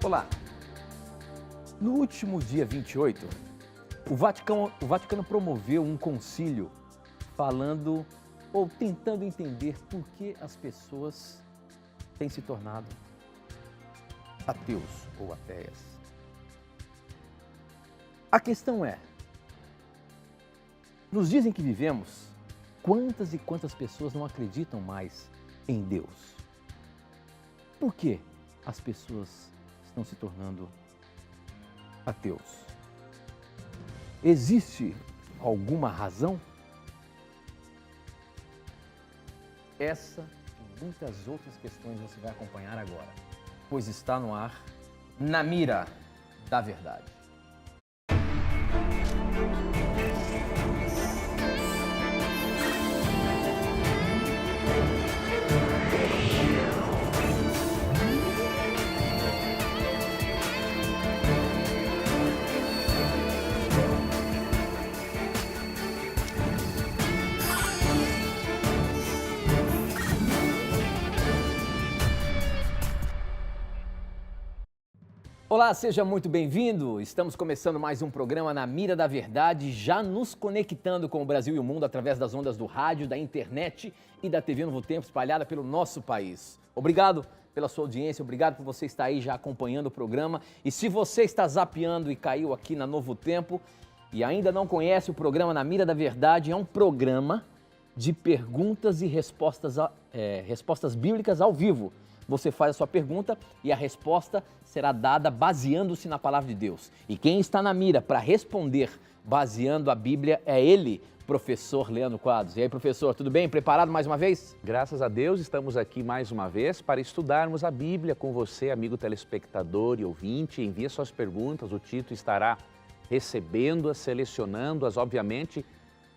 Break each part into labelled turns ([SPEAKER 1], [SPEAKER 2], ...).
[SPEAKER 1] Olá. No último dia 28, o Vaticano promoveu um concílio falando ou tentando entender por que as pessoas têm se tornado ateus ou ateias. A questão é, nos dias em que vivemos, quantas e quantas pessoas não acreditam mais em Deus? Por que as pessoas estão se tornando ateus? Existe alguma razão? Essa e muitas outras questões você vai acompanhar agora, pois está no ar, Na Mira da Verdade. Olá, seja muito bem-vindo. Estamos começando mais um programa Na Mira da Verdade, já nos conectando com o Brasil e o mundo através das ondas do rádio, da internet e da TV Novo Tempo espalhada pelo nosso país. Obrigado pela sua audiência, obrigado por você estar aí já acompanhando o programa. E se você está zapeando e caiu aqui na Novo Tempo e ainda não conhece o programa Na Mira da Verdade, é um programa de perguntas e respostas bíblicas ao vivo. Você faz a sua pergunta e a resposta será dada baseando-se na palavra de Deus. E quem está na mira para responder baseando a Bíblia é ele, professor Leandro Quadros. E aí, professor, tudo bem? Preparado mais uma vez?
[SPEAKER 2] Graças a Deus, estamos aqui mais uma vez para estudarmos a Bíblia com você, amigo telespectador e ouvinte. Envie suas perguntas, o Tito estará recebendo-as, selecionando-as. Obviamente,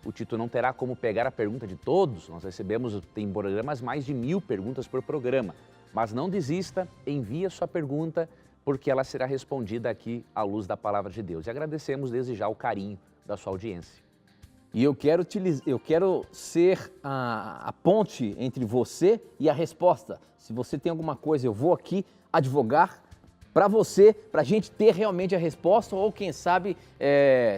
[SPEAKER 2] o Tito não terá como pegar a pergunta de todos. Nós recebemos, tem programas, mais de 1000 perguntas por programa. Mas não desista, envie a sua pergunta, porque ela será respondida aqui à luz da palavra de Deus. E agradecemos desde já o carinho da sua audiência.
[SPEAKER 1] E eu quero ser a ponte entre você e a resposta. Se você tem alguma coisa, eu vou aqui advogar para você, para a gente ter realmente a resposta ou, quem sabe,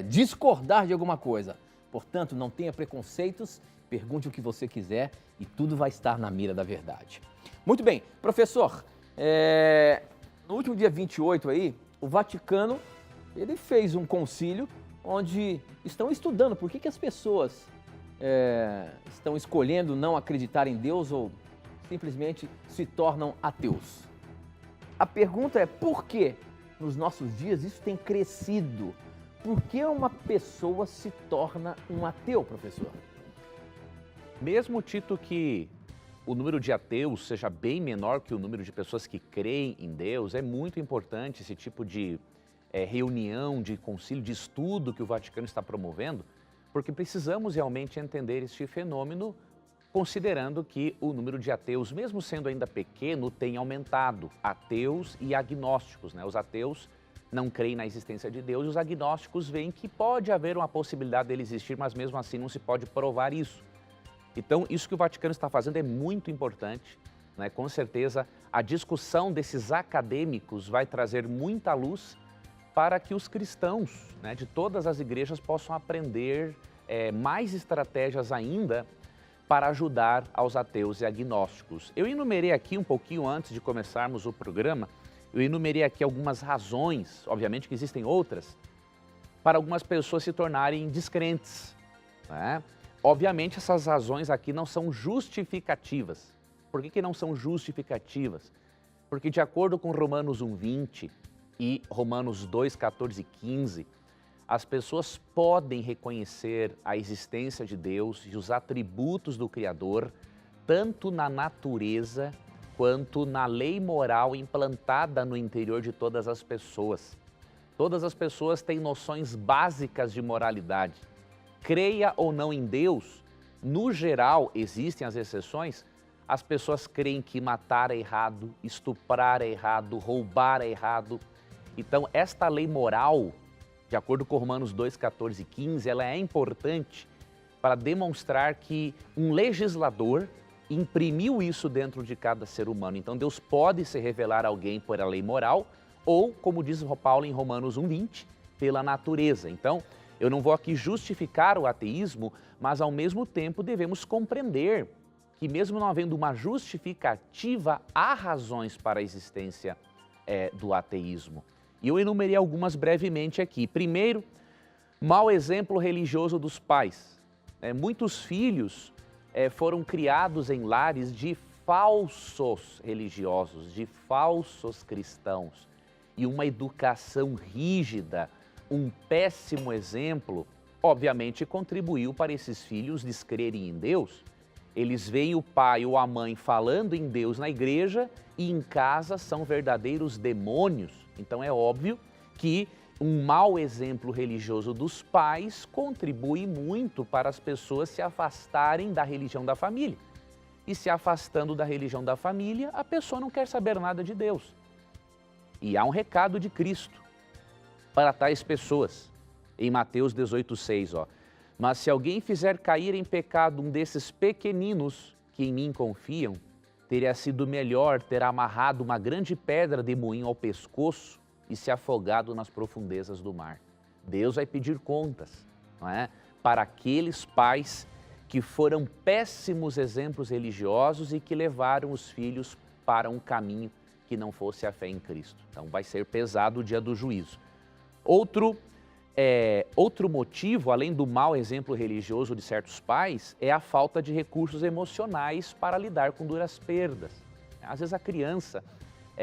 [SPEAKER 1] discordar de alguma coisa. Portanto, não tenha preconceitos, pergunte o que você quiser e tudo vai estar na mira da verdade. Muito bem, professor, no último dia 28 aí, o Vaticano, ele fez um concílio onde estão estudando por que as pessoas estão escolhendo não acreditar em Deus ou simplesmente se tornam ateus. A pergunta é por que nos nossos dias isso tem crescido? Por que uma pessoa se torna um ateu, professor?
[SPEAKER 2] Mesmo, Tito, que o número de ateus seja bem menor que o número de pessoas que creem em Deus, é muito importante esse tipo de reunião, de concílio, de estudo que o Vaticano está promovendo, porque precisamos realmente entender este fenômeno, considerando que o número de ateus, mesmo sendo ainda pequeno, tem aumentado. Ateus e agnósticos, né? Os ateus não creem na existência de Deus e os agnósticos veem que pode haver uma possibilidade dele existir, mas mesmo assim não se pode provar isso. Então, isso que o Vaticano está fazendo é muito importante, né? Com certeza, a discussão desses acadêmicos vai trazer muita luz para que os cristãos, né, de todas as igrejas possam aprender mais estratégias ainda para ajudar aos ateus e agnósticos. Eu enumerei aqui um pouquinho antes de começarmos o programa, eu enumerei aqui algumas razões, obviamente que existem outras, para algumas pessoas se tornarem descrentes, né? Obviamente, essas razões aqui não são justificativas. Por que não são justificativas? Porque, de acordo com Romanos 1:20 e Romanos 2:14 e 15, as pessoas podem reconhecer a existência de Deus e os atributos do Criador, tanto na natureza quanto na lei moral implantada no interior de todas as pessoas. Todas as pessoas têm noções básicas de moralidade. Creia ou não em Deus, no geral, existem as exceções, as pessoas creem que matar é errado, estuprar é errado, roubar é errado. Então, esta lei moral, de acordo com Romanos 2:14 e 15, ela é importante para demonstrar que um legislador imprimiu isso dentro de cada ser humano. Então, Deus pode se revelar a alguém por a lei moral ou, como diz Paulo em Romanos 1:20, pela natureza. Então, eu não vou aqui justificar o ateísmo, mas ao mesmo tempo devemos compreender que mesmo não havendo uma justificativa, há razões para a existência do ateísmo. E eu enumerei algumas brevemente aqui. Primeiro, mau exemplo religioso dos pais. Muitos filhos foram criados em lares de falsos religiosos, de falsos cristãos. E uma educação rígida, um péssimo exemplo, obviamente contribuiu para esses filhos descrerem em Deus. Eles veem o pai ou a mãe falando em Deus na igreja e em casa são verdadeiros demônios. Então é óbvio que um mau exemplo religioso dos pais contribui muito para as pessoas se afastarem da religião da família. E se afastando da religião da família, a pessoa não quer saber nada de Deus. E há um recado de Cristo para tais pessoas, em Mateus 18:6, ó. Mas se alguém fizer cair em pecado um desses pequeninos que em mim confiam, teria sido melhor ter amarrado uma grande pedra de moinho ao pescoço e se afogado nas profundezas do mar. Deus vai pedir contas, não é? Para aqueles pais que foram péssimos exemplos religiosos e que levaram os filhos para um caminho que não fosse a fé em Cristo. Então vai ser pesado o dia do juízo. Outro motivo, além do mau exemplo religioso de certos pais, é a falta de recursos emocionais para lidar com duras perdas. Às vezes a criança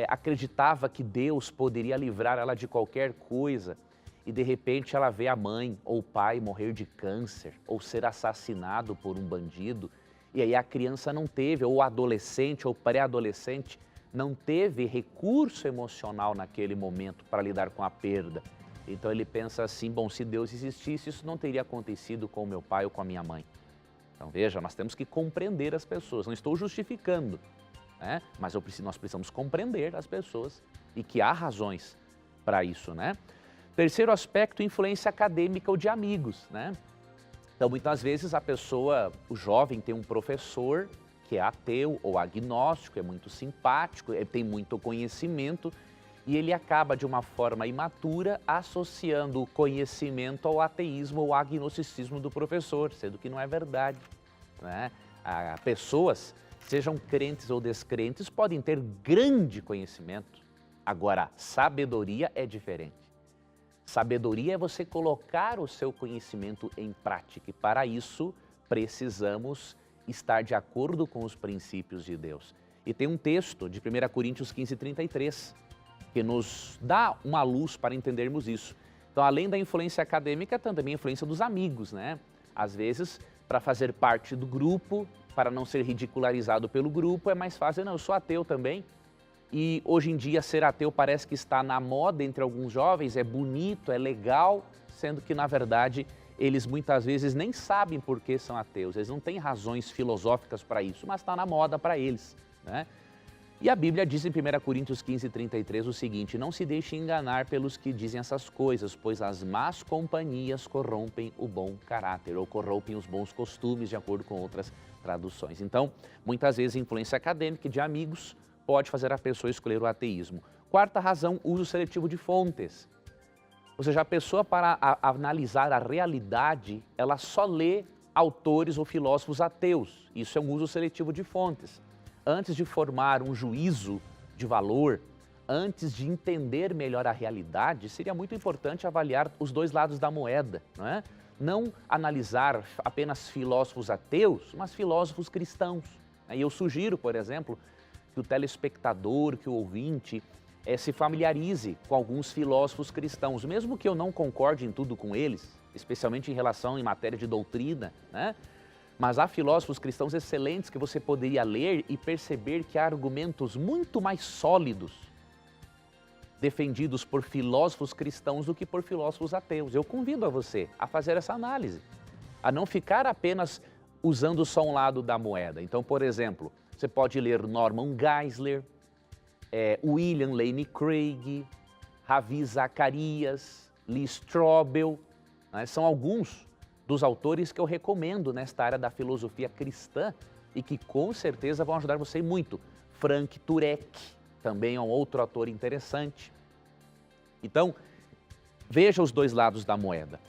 [SPEAKER 2] acreditava que Deus poderia livrar ela de qualquer coisa e de repente ela vê a mãe ou o pai morrer de câncer ou ser assassinado por um bandido e aí a criança não teve, ou adolescente ou pré-adolescente, não teve recurso emocional naquele momento para lidar com a perda. Então ele pensa assim, bom, se Deus existisse, isso não teria acontecido com o meu pai ou com a minha mãe. Então veja, nós temos que compreender as pessoas, não estou justificando, né? Mas nós precisamos compreender as pessoas e que há razões para isso, né? Terceiro aspecto, influência acadêmica ou de amigos, né? Então muitas vezes a pessoa, o jovem tem um professor que é ateu ou agnóstico, é muito simpático, tem muito conhecimento, e ele acaba, de uma forma imatura, associando o conhecimento ao ateísmo ou agnosticismo do professor, sendo que não é verdade, né? Pessoas, sejam crentes ou descrentes, podem ter grande conhecimento. Agora, sabedoria é diferente. Sabedoria é você colocar o seu conhecimento em prática, e para isso precisamos estar de acordo com os princípios de Deus. E tem um texto de 1 Coríntios 15:33, que nos dá uma luz para entendermos isso. Então, além da influência acadêmica, também a influência dos amigos, né? Às vezes, para fazer parte do grupo, para não ser ridicularizado pelo grupo, é mais fácil, não, eu sou ateu também. E hoje em dia ser ateu parece que está na moda entre alguns jovens, é bonito, é legal, sendo que na verdade eles muitas vezes nem sabem por que são ateus, eles não têm razões filosóficas para isso, mas está na moda para eles, né? E a Bíblia diz em 1 Coríntios 15:33 o seguinte: não se deixe enganar pelos que dizem essas coisas, pois as más companhias corrompem o bom caráter, ou corrompem os bons costumes, de acordo com outras traduções. Então, muitas vezes a influência acadêmica de amigos pode fazer a pessoa escolher o ateísmo. Quarta razão, uso seletivo de fontes. Ou seja, a pessoa, para analisar a realidade, ela só lê autores ou filósofos ateus. Isso é um uso seletivo de fontes. Antes de formar um juízo de valor, antes de entender melhor a realidade, seria muito importante avaliar os dois lados da moeda, não é? Não analisar apenas filósofos ateus, mas filósofos cristãos. E eu sugiro, por exemplo, que o telespectador, que o ouvinte, se familiarize com alguns filósofos cristãos, mesmo que eu não concorde em tudo com eles, especialmente em matéria de doutrina, né? Mas há filósofos cristãos excelentes que você poderia ler e perceber que há argumentos muito mais sólidos defendidos por filósofos cristãos do que por filósofos ateus. Eu convido a você a fazer essa análise, a não ficar apenas usando só um lado da moeda. Então, por exemplo, você pode ler Norman Geisler, William Lane Craig, Ravi Zacarias, Lee Strobel, né? São alguns dos autores que eu recomendo nesta área da filosofia cristã e que com certeza vão ajudar você muito. Frank Turek também é um outro autor interessante. Então, veja os dois lados da moeda.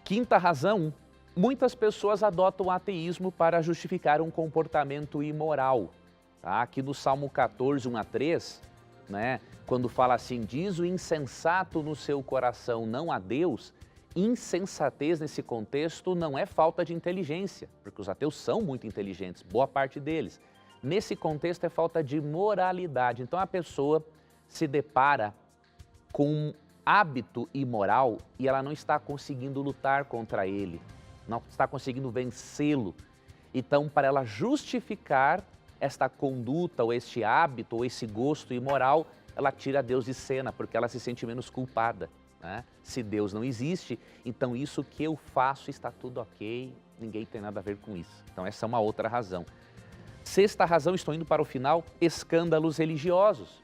[SPEAKER 2] Quinta razão, muitas pessoas adotam o ateísmo para justificar um comportamento imoral. Tá? Aqui no Salmo 14, 1 a 3, né, quando fala assim, diz o insensato no seu coração, não a Deus, insensatez nesse contexto não é falta de inteligência, porque os ateus são muito inteligentes, boa parte deles. Nesse contexto é falta de moralidade. Então a pessoa se depara com um hábito imoral e ela não está conseguindo lutar contra ele, não está conseguindo vencê-lo. Então, para ela justificar esta conduta, ou este hábito, ou esse gosto imoral, ela tira Deus de cena, porque ela se sente menos culpada. Né? Se Deus não existe, então isso que eu faço está tudo ok, ninguém tem nada a ver com isso. Então essa é uma outra razão. Sexta razão, estou indo para o final, escândalos religiosos.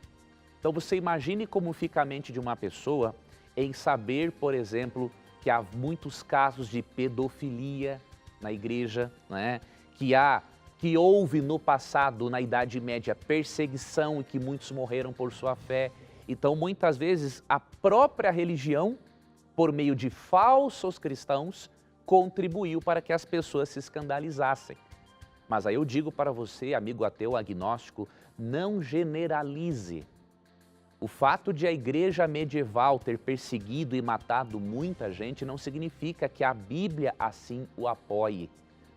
[SPEAKER 2] Então você imagine como fica a mente de uma pessoa em saber, por exemplo, que há muitos casos de pedofilia na igreja, né? que houve no passado, na Idade Média, perseguição e que muitos morreram por sua fé. Então, muitas vezes, a própria religião, por meio de falsos cristãos, contribuiu para que as pessoas se escandalizassem. Mas aí eu digo para você, amigo ateu, agnóstico, não generalize. O fato de a igreja medieval ter perseguido e matado muita gente não significa que a Bíblia assim o apoie.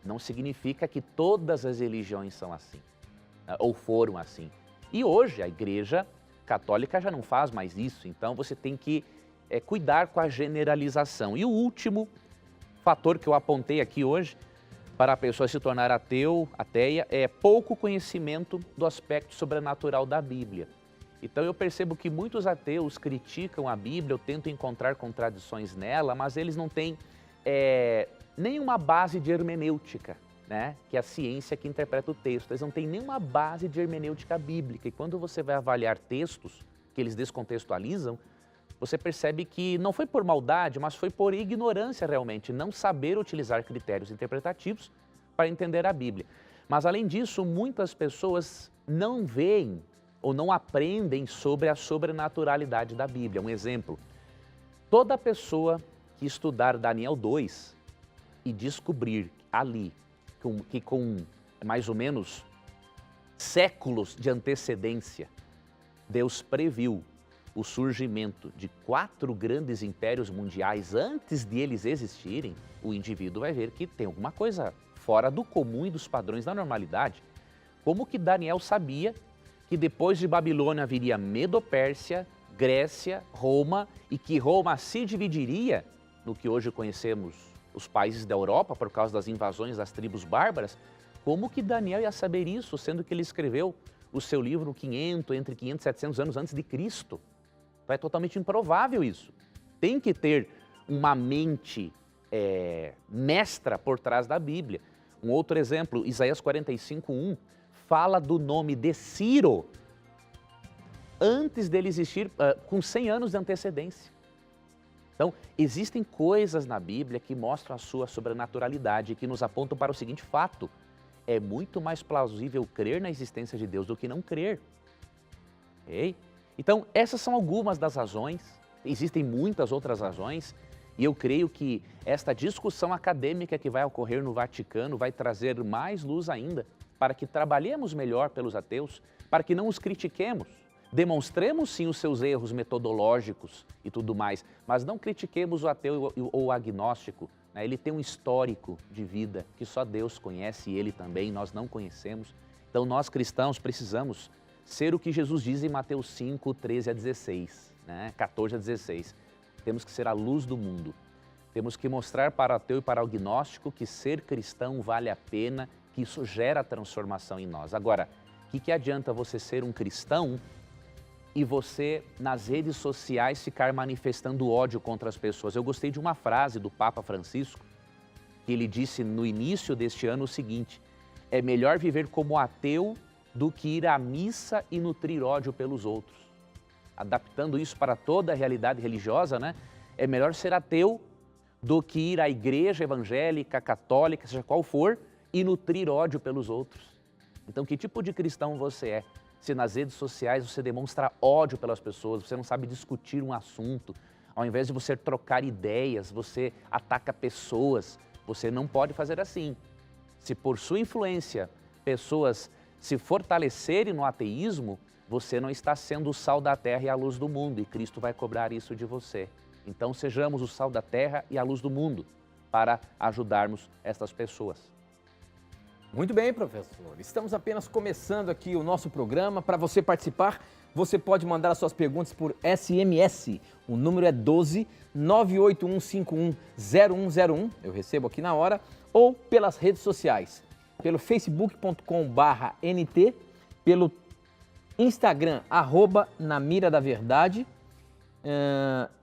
[SPEAKER 2] Não significa que todas as religiões são assim, ou foram assim. E hoje a igreja católica já não faz mais isso, então você tem que cuidar com a generalização. E o último fator que eu apontei aqui hoje, para a pessoa se tornar ateu, ateia, é pouco conhecimento do aspecto sobrenatural da Bíblia. Então eu percebo que muitos ateus criticam a Bíblia, eu tento encontrar contradições nela, mas eles não têm nenhuma base de hermenêutica, né? Que é a ciência que interpreta o texto. Eles não têm nenhuma base de hermenêutica bíblica. E quando você vai avaliar textos que eles descontextualizam, você percebe que não foi por maldade, mas foi por ignorância realmente, não saber utilizar critérios interpretativos para entender a Bíblia. Mas além disso, muitas pessoas não veem ou não aprendem sobre a sobrenaturalidade da Bíblia. Um exemplo, toda pessoa que estudar Daniel 2 e descobrir ali que com mais ou menos séculos de antecedência, Deus previu o surgimento de 4 grandes impérios mundiais antes de eles existirem, o indivíduo vai ver que tem alguma coisa fora do comum e dos padrões da normalidade. Como que Daniel sabia que depois de Babilônia viria Medo-Pérsia, Grécia, Roma, e que Roma se dividiria no que hoje conhecemos os países da Europa por causa das invasões das tribos bárbaras? Como que Daniel ia saber isso, sendo que ele escreveu o seu livro entre 500 e 700 anos antes de Cristo? Então é totalmente improvável isso. Tem que ter uma mente mestra por trás da Bíblia. Um outro exemplo, Isaías 45:1, fala do nome de Ciro antes dele existir, com 100 anos de antecedência. Então, existem coisas na Bíblia que mostram a sua sobrenaturalidade, que nos apontam para o seguinte fato: é muito mais plausível crer na existência de Deus do que não crer. Okay? Então, essas são algumas das razões, existem muitas outras razões, e eu creio que esta discussão acadêmica que vai ocorrer no Vaticano vai trazer mais luz ainda para que trabalhemos melhor pelos ateus, para que não os critiquemos. Demonstremos sim os seus erros metodológicos e tudo mais, mas não critiquemos o ateu ou o agnóstico. Né? Ele tem um histórico de vida que só Deus conhece e ele também, nós não conhecemos. Então nós cristãos precisamos ser o que Jesus diz em Mateus 5, 13 a 16, né? 14 a 16. Temos que ser a luz do mundo. Temos que mostrar para o ateu e para o agnóstico que ser cristão vale a pena, que isso gera transformação em nós. Agora, o que adianta você ser um cristão e você, nas redes sociais, ficar manifestando ódio contra as pessoas? Eu gostei de uma frase do Papa Francisco, que ele disse no início deste ano o seguinte: é melhor viver como ateu do que ir à missa e nutrir ódio pelos outros. Adaptando isso para toda a realidade religiosa, né? É melhor ser ateu do que ir à igreja evangélica, católica, seja qual for, e nutrir ódio pelos outros. Então, que tipo de cristão você é? Se nas redes sociais você demonstra ódio pelas pessoas, você não sabe discutir um assunto, ao invés de você trocar ideias, você ataca pessoas, você não pode fazer assim. Se por sua influência pessoas se fortalecerem no ateísmo, você não está sendo o sal da terra e a luz do mundo, e Cristo vai cobrar isso de você. Então sejamos o sal da terra e a luz do mundo para ajudarmos estas pessoas.
[SPEAKER 1] Muito bem, professor. Estamos apenas começando aqui o nosso programa. Para você participar, você pode mandar as suas perguntas por SMS. O número é 12 981510101. Eu recebo aqui na hora. Ou pelas redes sociais. Pelo facebook.com/NT, pelo Instagram, @NaMiraDaVerdade,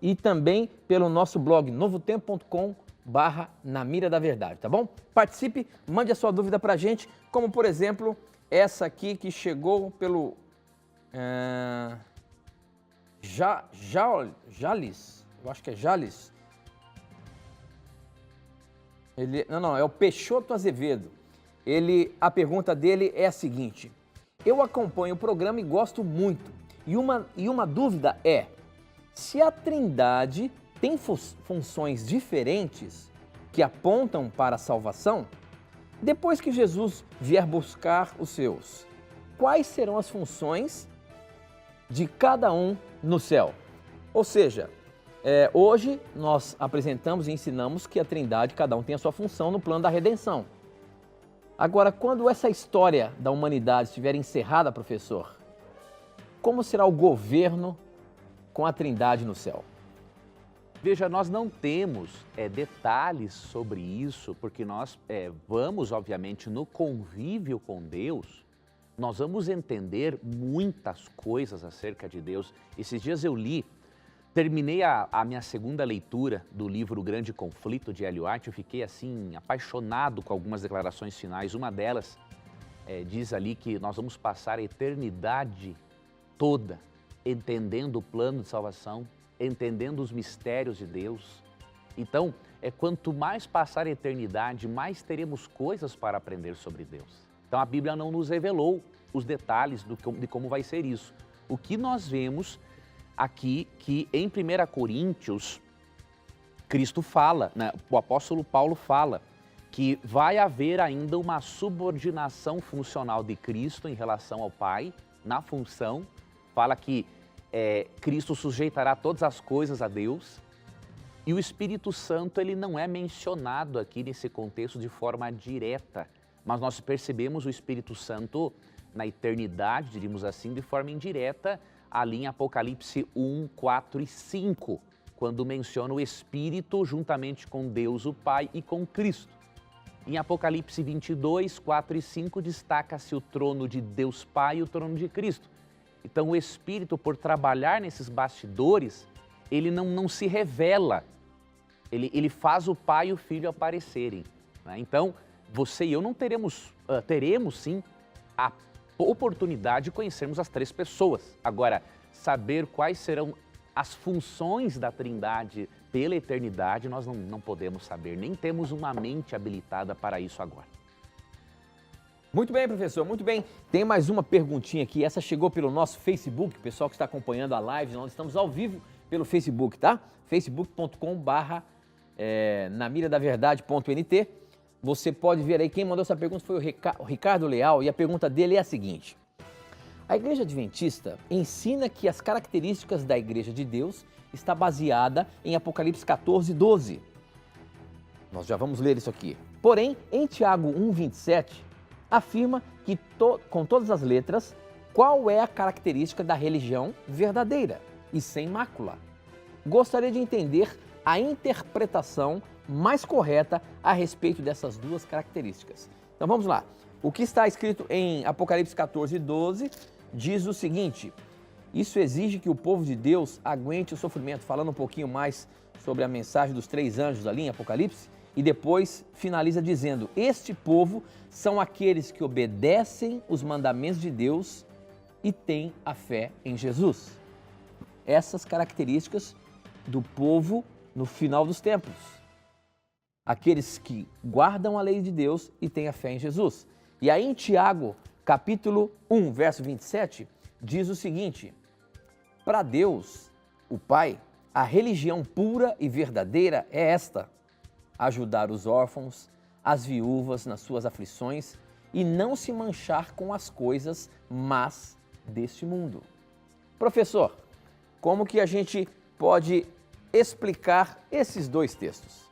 [SPEAKER 1] e também pelo nosso blog novotempo.com/NaMiraDaVerdade, tá bom? Participe, mande a sua dúvida pra gente, como por exemplo, essa aqui que chegou pelo Jales, eu acho que é Jales. Não, é o Peixoto Azevedo. A pergunta dele é a seguinte: eu acompanho o programa e gosto muito. E uma dúvida é, se a Trindade tem funções diferentes que apontam para a salvação, depois que Jesus vier buscar os seus, quais serão as funções de cada um no céu? Ou seja, hoje nós apresentamos e ensinamos que a Trindade, cada um tem a sua função no plano da redenção. Agora, quando essa história da humanidade estiver encerrada, professor, como será o governo com a Trindade no céu?
[SPEAKER 2] Veja, nós não temos detalhes sobre isso, porque nós vamos, obviamente, no convívio com Deus, nós vamos entender muitas coisas acerca de Deus. Esses dias eu terminei a minha segunda leitura do livro O Grande Conflito, de Ellen White. Eu fiquei assim, apaixonado com algumas declarações finais. Uma delas diz ali que nós vamos passar a eternidade toda entendendo o plano de salvação, entendendo os mistérios de Deus. Então, quanto mais passar a eternidade, mais teremos coisas para aprender sobre Deus. Então, a Bíblia não nos revelou os detalhes de como vai ser isso. O que nós vemos aqui, que em 1 Coríntios, Cristo fala, né, o apóstolo Paulo fala, que vai haver ainda uma subordinação funcional de Cristo em relação ao Pai, na função, fala que Cristo sujeitará todas as coisas a Deus, e o Espírito Santo ele não é mencionado aqui nesse contexto de forma direta, mas nós percebemos o Espírito Santo na eternidade, diríamos assim, de forma indireta, ali em Apocalipse 1, 4 e 5, quando menciona o Espírito juntamente com Deus o Pai e com Cristo. Em Apocalipse 22, 4 e 5, destaca-se o trono de Deus Pai e o trono de Cristo. Então o Espírito, por trabalhar nesses bastidores, ele não se revela, ele faz o Pai e o Filho aparecerem, né? Então, você e eu não teremos sim a oportunidade de conhecermos as três pessoas. Agora, saber quais serão as funções da Trindade pela eternidade, nós não podemos saber, nem temos uma mente habilitada para isso agora.
[SPEAKER 1] Muito bem, professor, muito bem. Tem mais uma perguntinha aqui, essa chegou pelo nosso Facebook, o pessoal que está acompanhando a live, nós estamos ao vivo pelo Facebook, tá? facebook.com/namiradaverdade.nt. Você pode ver aí, quem mandou essa pergunta foi o Ricardo Leal, e a pergunta dele é a seguinte: a Igreja Adventista ensina que as características da Igreja de Deus está baseada em Apocalipse 14, 12. Nós já vamos ler isso aqui. Porém, em Tiago 1,27, afirma que, com todas as letras, qual é a característica da religião verdadeira e sem mácula. Gostaria de entender a interpretação mais correta a respeito dessas duas características. Então vamos lá. O que está escrito em Apocalipse 14, 12 diz o seguinte: isso exige que o povo de Deus aguente o sofrimento. Falando um pouquinho mais sobre a mensagem dos 3 anjos ali em Apocalipse, e depois finaliza dizendo: este povo são aqueles que obedecem os mandamentos de Deus e têm a fé em Jesus. Essas características do povo no final dos tempos. Aqueles que guardam a lei de Deus e têm a fé em Jesus. E aí em Tiago capítulo 1, verso 27, diz o seguinte: para Deus, o Pai, a religião pura e verdadeira é esta: ajudar os órfãos, as viúvas nas suas aflições e não se manchar com as coisas más deste mundo. Professor, como que a gente pode explicar esses dois textos?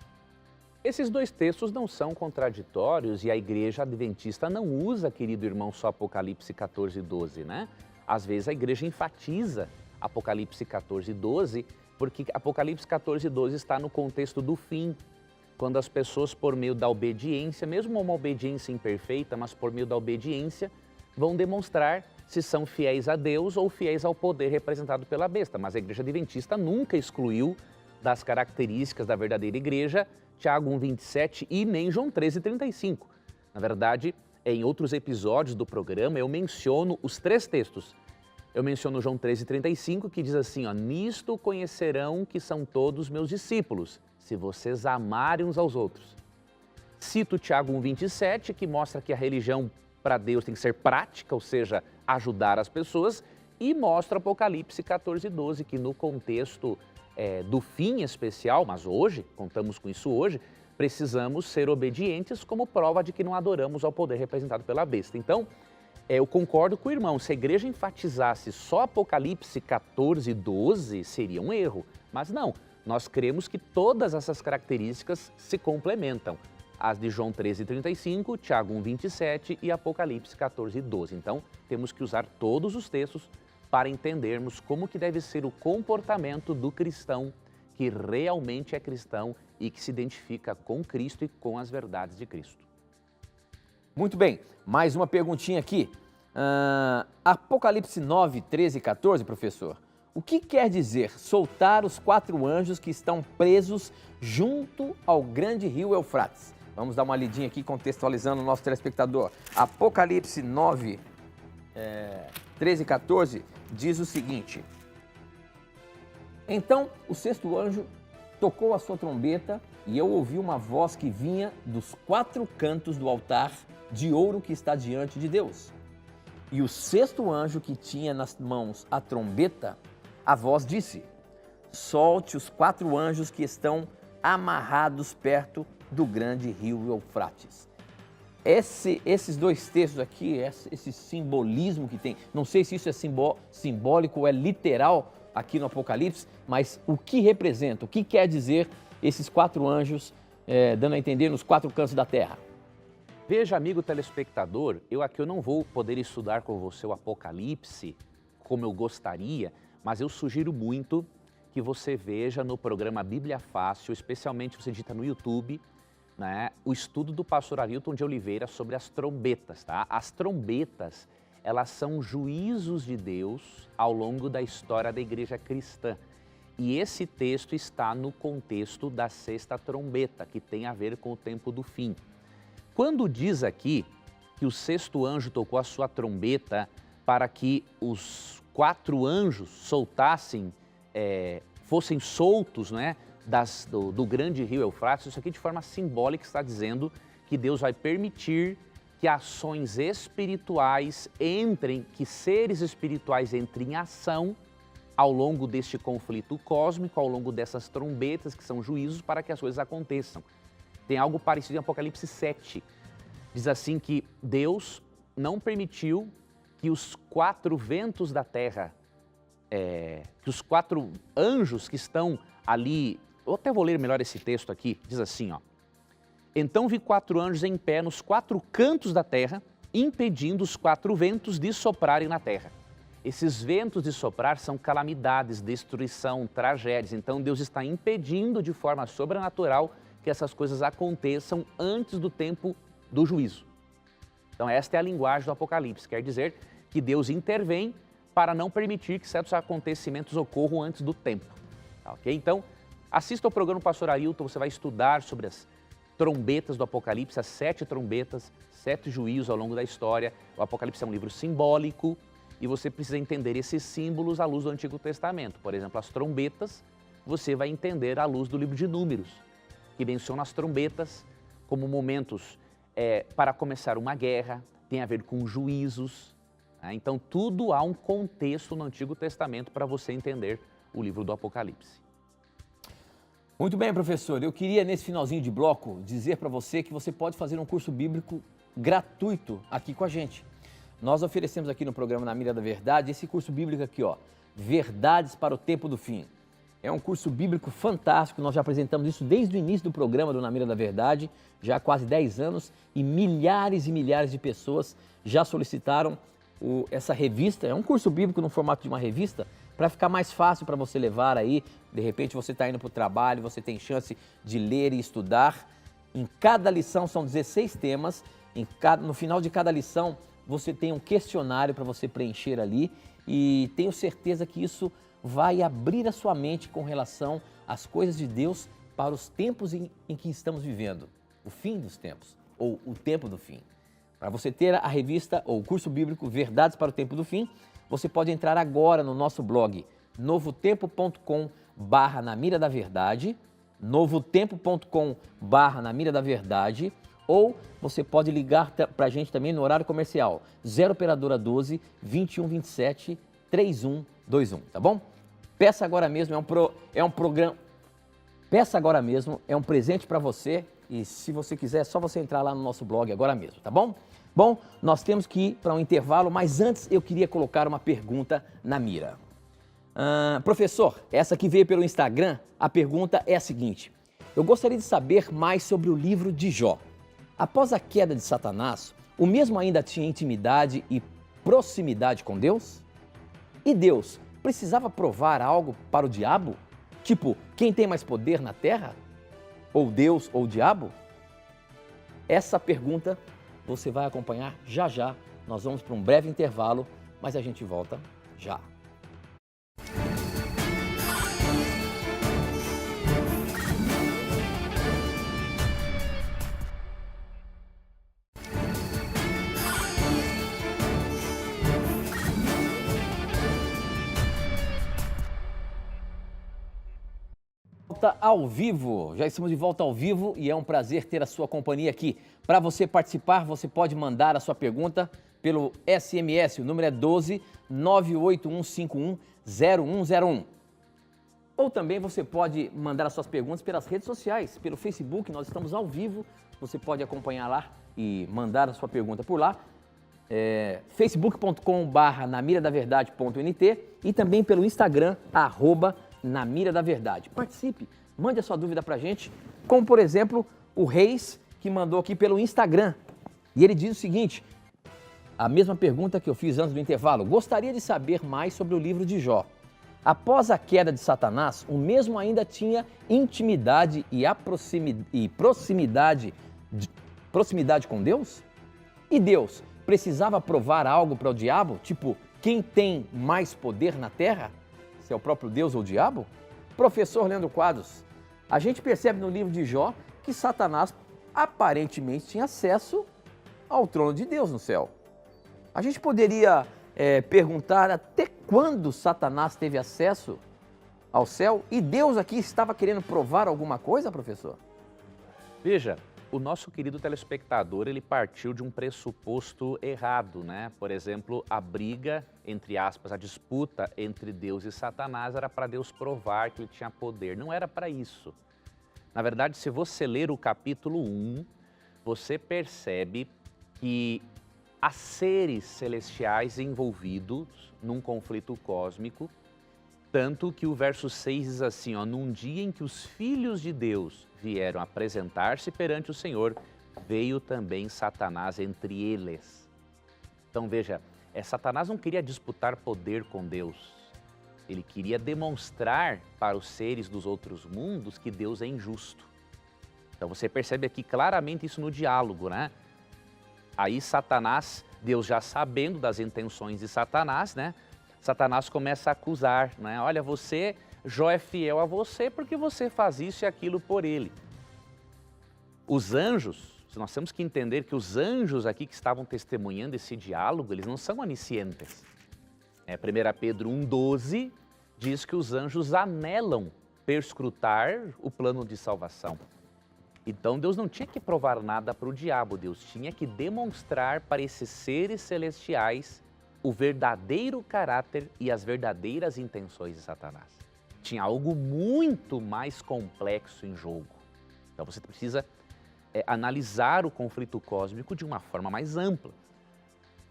[SPEAKER 2] Esses dois textos não são contraditórios e a igreja adventista não usa, querido irmão, só Apocalipse 14 e 12, né? Às vezes a igreja enfatiza Apocalipse 14 e 12, porque Apocalipse 14 e 12 está no contexto do fim, quando as pessoas, por meio da obediência, mesmo uma obediência imperfeita, mas por meio da obediência, vão demonstrar se são fiéis a Deus ou fiéis ao poder representado pela besta. Mas a igreja adventista nunca excluiu das características da verdadeira igreja Tiago 1,27 e nem João 13,35. Na verdade, em outros episódios do programa eu menciono os três textos. Eu menciono João 13,35, que diz assim, ó, nisto conhecerão que são todos meus discípulos, se vocês amarem uns aos outros. Cito Tiago 1,27, que mostra que a religião para Deus tem que ser prática, ou seja, ajudar as pessoas, e mostra Apocalipse 14,12, que no contexto do fim especial, mas hoje, contamos com isso hoje, precisamos ser obedientes como prova de que não adoramos ao poder representado pela besta. Então, eu concordo com o irmão, se a igreja enfatizasse só Apocalipse 14,12, seria um erro, mas não, nós cremos que todas essas características se complementam. As de João 13,35, Tiago 1,27 e Apocalipse 14,12. Então, temos que usar todos os textos para entendermos como que deve ser o comportamento do cristão que realmente é cristão e que se identifica com Cristo e com as verdades de Cristo.
[SPEAKER 1] Muito bem, mais uma perguntinha aqui. Apocalipse 9, 13 e 14, professor. O que quer dizer soltar os 4 anjos que estão presos junto ao grande rio Eufrates? Vamos dar uma lidinha aqui contextualizando o nosso telespectador. Apocalipse 9, 13 e 14 diz o seguinte: então o 6º anjo tocou a sua trombeta e eu ouvi uma voz que vinha dos 4 cantos do altar de ouro que está diante de Deus. E o 6º anjo que tinha nas mãos a trombeta, a voz disse: solte os 4 anjos que estão amarrados perto do grande rio Eufrates. Esses dois textos aqui, esse simbolismo que tem, não sei se isso é simbólico ou é literal aqui no Apocalipse, mas o que representa, o que quer dizer esses 4 anjos, dando a entender nos 4 cantos da terra?
[SPEAKER 2] Veja, amigo telespectador, eu não vou poder estudar com você o Apocalipse como eu gostaria, mas eu sugiro muito que você veja no programa Bíblia Fácil, especialmente você digita no YouTube, né, o estudo do pastor Arilton de Oliveira sobre as trombetas, tá? As trombetas, elas são juízos de Deus ao longo da história da igreja cristã. E esse texto está no contexto da 6ª trombeta, que tem a ver com o tempo do fim. Quando diz aqui que o 6º anjo tocou a sua trombeta para que os 4 anjos soltassem, fossem soltos, né, do grande rio Eufrates, isso aqui de forma simbólica está dizendo que Deus vai permitir que ações espirituais entrem, que seres espirituais entrem em ação ao longo deste conflito cósmico, ao longo dessas trombetas que são juízos para que as coisas aconteçam. Tem algo parecido em Apocalipse 7. Diz assim que Deus não permitiu que os 4 ventos da terra, que os 4 anjos que estão ali, eu até vou ler melhor esse texto aqui, diz assim, ó. Então vi 4 anjos em pé nos 4 cantos da terra, impedindo os 4 ventos de soprarem na terra. Esses ventos de soprar são calamidades, destruição, tragédias. Então Deus está impedindo de forma sobrenatural que essas coisas aconteçam antes do tempo do juízo. Então esta é a linguagem do Apocalipse, quer dizer que Deus intervém para não permitir que certos acontecimentos ocorram antes do tempo. Tá, ok? Então, assista ao programa Pastor Arilton, você vai estudar sobre as trombetas do Apocalipse, as 7 trombetas, 7 juízos ao longo da história. O Apocalipse é um livro simbólico e você precisa entender esses símbolos à luz do Antigo Testamento. Por exemplo, as trombetas, você vai entender à luz do livro de Números, que menciona as trombetas como momentos para começar uma guerra, tem a ver com juízos. Né? Então, tudo há um contexto no Antigo Testamento para você entender o livro do Apocalipse.
[SPEAKER 1] Muito bem, professor. Eu queria, nesse finalzinho de bloco, dizer para você que você pode fazer um curso bíblico gratuito aqui com a gente. Nós oferecemos aqui no programa Na Mira da Verdade esse curso bíblico aqui, ó, Verdades para o Tempo do Fim. É um curso bíblico fantástico, nós já apresentamos isso desde o início do programa do Na Mira da Verdade, já há quase 10 anos, e milhares de pessoas já solicitaram essa revista. É um curso bíblico no formato de uma revista, para ficar mais fácil para você levar aí. De repente você está indo para o trabalho, você tem chance de ler e estudar. Em cada lição são 16 temas, no final de cada lição você tem um questionário para você preencher ali, e tenho certeza que isso vai abrir a sua mente com relação às coisas de Deus para os tempos em que estamos vivendo, o fim dos tempos, ou o tempo do fim. Para você ter a revista ou o curso bíblico Verdades para o Tempo do Fim, você pode entrar agora no nosso blog novotempo.com/Na Mira da Verdade, novotempo.com/Na Mira da Verdade, ou você pode ligar para a gente também no horário comercial 0 operadora 12 2127 3121, tá bom? Peça agora mesmo, é um programa. Peça agora mesmo, é um presente para você, e se você quiser é só você entrar lá no nosso blog agora mesmo, tá bom? Bom, nós temos que ir para um intervalo, mas antes eu queria colocar uma pergunta na mira. Professor, essa que veio pelo Instagram, a pergunta é a seguinte: eu gostaria de saber mais sobre o livro de Jó. Após a queda de Satanás, o mesmo ainda tinha intimidade e proximidade com Deus? E Deus precisava provar algo para o diabo? Tipo, quem tem mais poder na terra? Ou Deus ou o diabo? Essa pergunta você vai acompanhar já já. Nós vamos para um breve intervalo, mas a gente volta já. Ao vivo, já estamos de volta ao vivo e é um prazer ter a sua companhia aqui. Para você participar, você pode mandar a sua pergunta pelo SMS, o número é 12 98151 0101. Ou também você pode mandar as suas perguntas pelas redes sociais, pelo Facebook, nós estamos ao vivo, você pode acompanhar lá e mandar a sua pergunta por lá. facebook.com/namiradaverdade.nt e também pelo Instagram, @Na Mira da Verdade. Participe, mande a sua dúvida pra gente, como por exemplo o Reis, que mandou aqui pelo Instagram. E ele diz o seguinte, a mesma pergunta que eu fiz antes do intervalo: gostaria de saber mais sobre o livro de Jó. Após a queda de Satanás, o mesmo ainda tinha intimidade e proximidade com Deus? E Deus precisava provar algo para o diabo? Tipo, quem tem mais poder na terra? Se é o próprio Deus ou o diabo? Professor Leandro Quadros, a gente percebe no livro de Jó que Satanás aparentemente tinha acesso ao trono de Deus no céu. A gente poderia perguntar até quando Satanás teve acesso ao céu? E Deus aqui estava querendo provar alguma coisa, professor?
[SPEAKER 2] Veja, o nosso querido telespectador, ele partiu de um pressuposto errado, né? Por exemplo, a briga, entre aspas, a disputa entre Deus e Satanás era para Deus provar que ele tinha poder. Não era para isso. Na verdade, se você ler o capítulo 1, você percebe que há seres celestiais envolvidos num conflito cósmico, tanto que o verso 6 diz assim, ó, num dia em que os filhos de Deus vieram apresentar-se perante o Senhor, veio também Satanás entre eles. Então veja, Satanás não queria disputar poder com Deus, ele queria demonstrar para os seres dos outros mundos que Deus é injusto. Então você percebe aqui claramente isso no diálogo, né? Aí Satanás, Deus já sabendo das intenções de Satanás, né? Satanás começa a acusar, né? Olha, Jó é fiel a você porque você faz isso e aquilo por ele. Os anjos, nós temos que entender que os anjos aqui que estavam testemunhando esse diálogo, eles não são oniscientes. 1 Pedro 1,12 diz que os anjos anelam perscrutar o plano de salvação. Então Deus não tinha que provar nada para o diabo, Deus tinha que demonstrar para esses seres celestiais o verdadeiro caráter e as verdadeiras intenções de Satanás. Tinha algo muito mais complexo em jogo. Então você precisa analisar o conflito cósmico de uma forma mais ampla.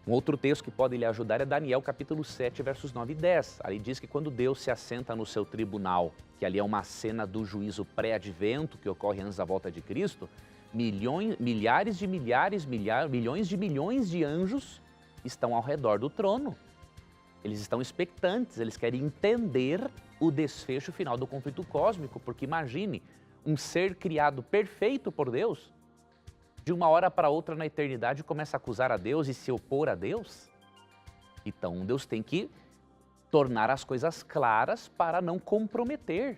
[SPEAKER 2] Um outro texto que pode lhe ajudar é Daniel capítulo 7, versos 9 e 10. Ali diz que quando Deus se assenta no seu tribunal, que ali é uma cena do juízo pré-advento que ocorre antes da volta de Cristo, milhões de milhões de anjos estão ao redor do trono. Eles estão expectantes, eles querem entender o desfecho final do conflito cósmico, porque imagine um ser criado perfeito por Deus, de uma hora para outra na eternidade começa a acusar a Deus e se opor a Deus. Então Deus tem que tornar as coisas claras para não comprometer,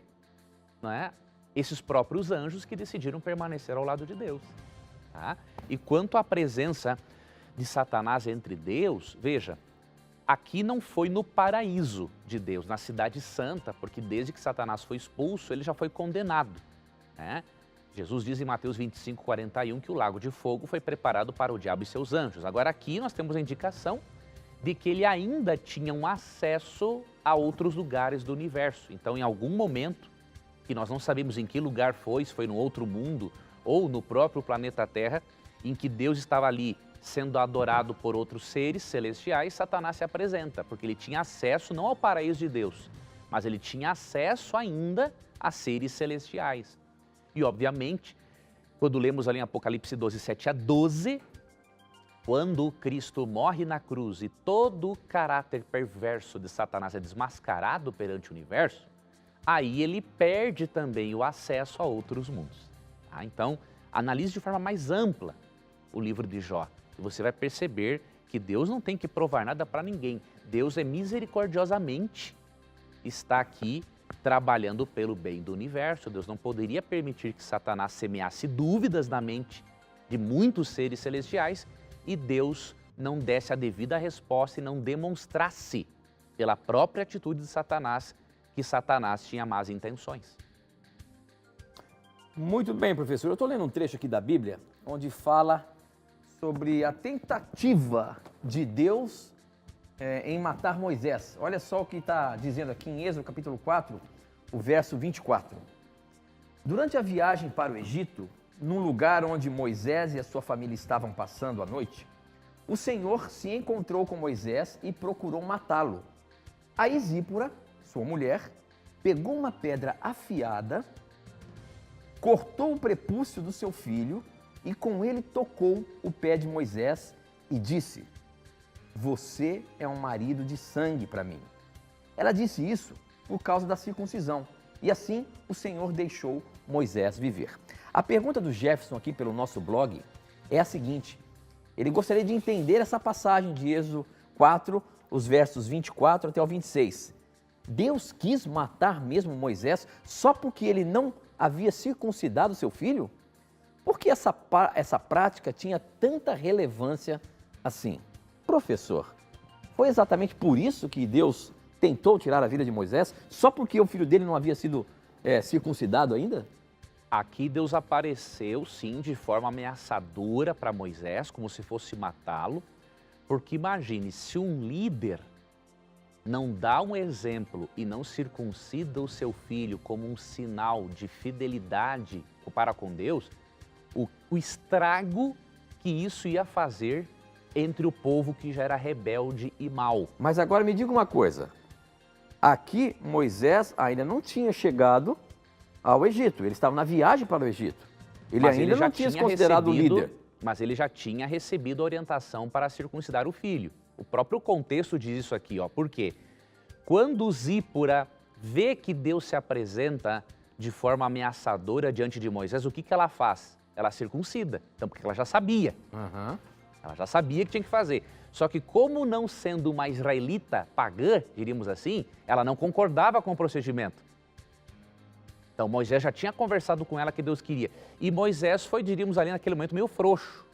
[SPEAKER 2] não é, esses próprios anjos que decidiram permanecer ao lado de Deus. Tá? E quanto à presença de Satanás entre Deus, veja, aqui não foi no paraíso de Deus, na cidade santa, porque desde que Satanás foi expulso, ele já foi condenado, né? Jesus diz em Mateus 25, 41 que o lago de fogo foi preparado para o diabo e seus anjos. Agora aqui nós temos a indicação de que ele ainda tinha um acesso a outros lugares do universo. Então em algum momento, que nós não sabemos em que lugar foi, se foi no outro mundo ou no próprio planeta Terra, em que Deus estava ali sendo adorado por outros seres celestiais, Satanás se apresenta, porque ele tinha acesso não ao paraíso de Deus, mas ele tinha acesso ainda a seres celestiais. E, obviamente, quando lemos ali em Apocalipse 12, 7 a 12, quando Cristo morre na cruz e todo o caráter perverso de Satanás é desmascarado perante o universo, aí ele perde também o acesso a outros mundos. Tá? Então, analise de forma mais ampla o livro de Jó e você vai perceber que Deus não tem que provar nada para ninguém. Deus misericordiosamente está aqui trabalhando pelo bem do universo. Deus não poderia permitir que Satanás semeasse dúvidas na mente de muitos seres celestiais e Deus não desse a devida resposta e não demonstrasse pela própria atitude de Satanás que Satanás tinha más intenções.
[SPEAKER 1] Muito bem, professor. Eu estou lendo um trecho aqui da Bíblia onde fala sobre a tentativa de Deus em matar Moisés. Olha só o que está dizendo aqui em Êxodo capítulo 4, o verso 24. Durante a viagem para o Egito, num lugar onde Moisés e a sua família estavam passando a noite, o Senhor se encontrou com Moisés e procurou matá-lo. Aí Zípora, sua mulher, pegou uma pedra afiada, cortou o prepúcio do seu filho e com ele tocou o pé de Moisés e disse: "Você é um marido de sangue para mim." Ela disse isso por causa da circuncisão. E assim o Senhor deixou Moisés viver. A pergunta do Jefferson aqui pelo nosso blog é a seguinte: ele gostaria de entender essa passagem de Êxodo 4, os versos 24 até o 26. Deus quis matar mesmo Moisés só porque ele não havia circuncidado seu filho? Por que essa prática tinha tanta relevância assim? Professor, foi exatamente por isso que Deus tentou tirar a vida de Moisés? Só porque o filho dele não havia sido circuncidado ainda?
[SPEAKER 2] Aqui Deus apareceu, sim, de forma ameaçadora para Moisés, como se fosse matá-lo, porque imagine, se um líder não dá um exemplo e não circuncida o seu filho como um sinal de fidelidade para com Deus, o estrago que isso ia fazer entre o povo que já era rebelde e mau.
[SPEAKER 1] Mas agora me diga uma coisa, aqui Moisés ainda não tinha chegado ao Egito, ele estava na viagem para o Egito, ele ainda não tinha se considerado líder.
[SPEAKER 2] Mas ele já tinha recebido orientação para circuncidar o filho. O próprio contexto diz isso aqui, ó. Por quê? Quando Zípora vê que Deus se apresenta de forma ameaçadora diante de Moisés, o que ela faz? Ela circuncida. Então, porque ela já sabia. Ela já sabia que tinha que fazer. Só que como não sendo uma israelita pagã, diríamos assim, ela não concordava com o procedimento. Então Moisés já tinha conversado com ela que Deus queria. E Moisés foi, diríamos ali naquele momento, meio frouxo,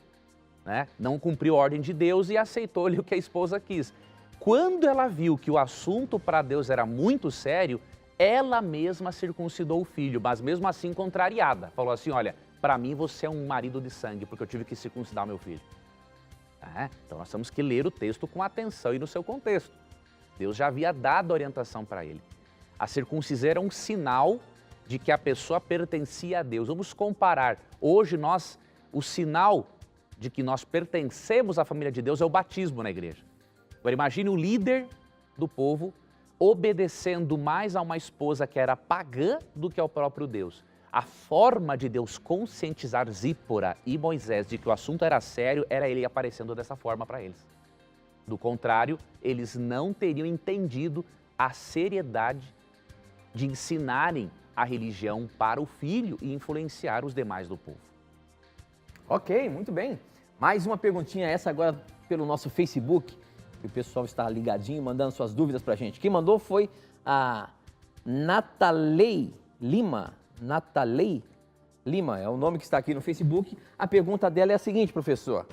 [SPEAKER 2] né? Não cumpriu a ordem de Deus e aceitou ali o que a esposa quis. Quando ela viu que o assunto para Deus era muito sério, ela mesma circuncidou o filho, mas mesmo assim contrariada. Falou assim, olha, para mim você é um marido de sangue, porque eu tive que circuncidar o meu filho. Então nós temos que ler o texto com atenção e no seu contexto. Deus já havia dado orientação para ele. A circuncisão era um sinal de que a pessoa pertencia a Deus. Vamos comparar. Hoje o sinal de que nós pertencemos à família de Deus é o batismo na igreja. Agora imagine o líder do povo obedecendo mais a uma esposa que era pagã do que ao próprio Deus. A forma de Deus conscientizar Zípora e Moisés de que o assunto era sério era ele aparecendo dessa forma para eles. Do contrário, eles não teriam entendido a seriedade de ensinarem a religião para o filho e influenciar os demais do povo.
[SPEAKER 1] Ok, muito bem. Mais uma perguntinha, essa agora pelo nosso Facebook, que o pessoal está ligadinho, mandando suas dúvidas para a gente. Quem mandou foi a Natalei Lima. Natalei Lima é o nome que está aqui no Facebook. A pergunta dela é a seguinte, professor.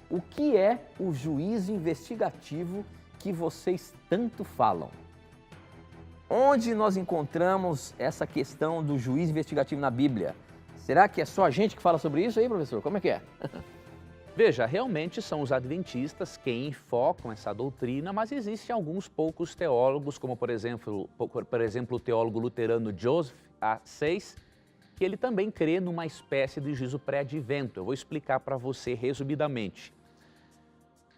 [SPEAKER 1] O que é o juízo investigativo que vocês tanto falam? Onde nós encontramos essa questão do juízo investigativo na Bíblia? Será que é só a gente que fala sobre isso aí, professor? Como é que é?
[SPEAKER 2] Veja, realmente são os adventistas quem enfocam essa doutrina, mas existem alguns poucos teólogos, como por exemplo o teólogo luterano Joseph A6, que ele também crê numa espécie de juízo pré-advento. Eu vou explicar para você resumidamente.